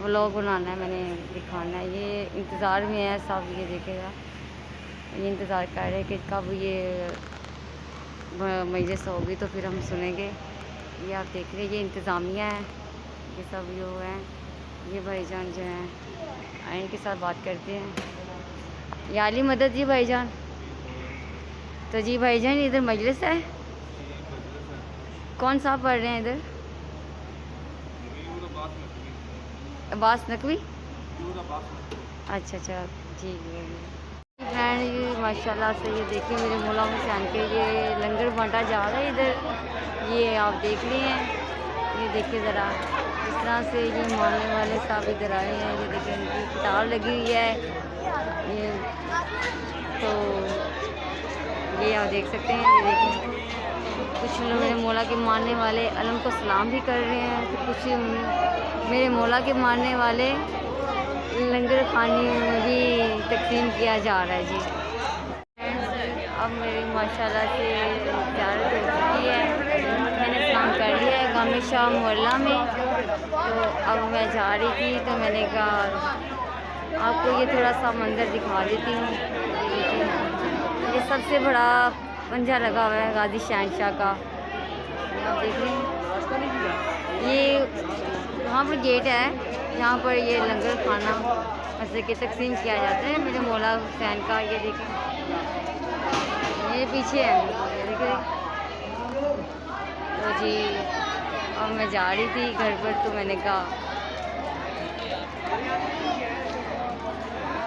Vlog बनाना है, मैंने दिखाना है। ये इंतज़ार में है सब, ये देखेगा, ये इंतज़ार कर रहे हैं कि कब ये मजलिस होगी तो फिर हम सुनेंगे। ये आप देख रहे हैं, ये इंतज़ामिया है, ये सब जो हैं, ये भाईजान जो हैं आइन के साथ बात करते हैं। ये आली मदद जी भाईजान। तो जी भाईजान इधर मजलिस है, कौन सा पढ़ रहे हैं इधर? अब्बास नकवी। अच्छा अच्छा, ठीक है फ्रेंड। ये माशाल्लाह से ये देखिए मेरे मौला हुसैन के ये लंगर बांटा जा रहा है इधर, ये आप देख रहे हैं। ये देखिए ज़रा इस तरह से ये मानने वाले साहब इधर आए हैं। ये देखिए इनकी किताब लगी हुई है, ये तो ये आप देख सकते हैं। ये देखिए कुछ लोग मेरे मौला के मानने वाले अलम को सलाम भी कर रहे हैं, तो कुछ मेरे मौला के मानने वाले लंगर खाने में भी तकसीम किया जा रहा है जी। अब मेरी माशाल्लाह से ज़ियारत हो चुकी है, मैंने स्नान कर लिया है गामे शाह मोहल्ला में। तो अब मैं जा रही थी तो मैंने कहा आपको ये थोड़ा सा मंजर दिखा देती हूँ। ये सबसे बड़ा पंजा लगा हुआ है गाजी शहनशाह का, आप देख रहे हैं। ये वहाँ पर गेट है, यहाँ पर ये लंगर खाना ऐसे के तकसीम किया जाता है मेरे मौला हुसैन का। ये देखें, ये पीछे है, ये देखें। तो जी अब मैं जा रही थी घर पर, तो मैंने कहा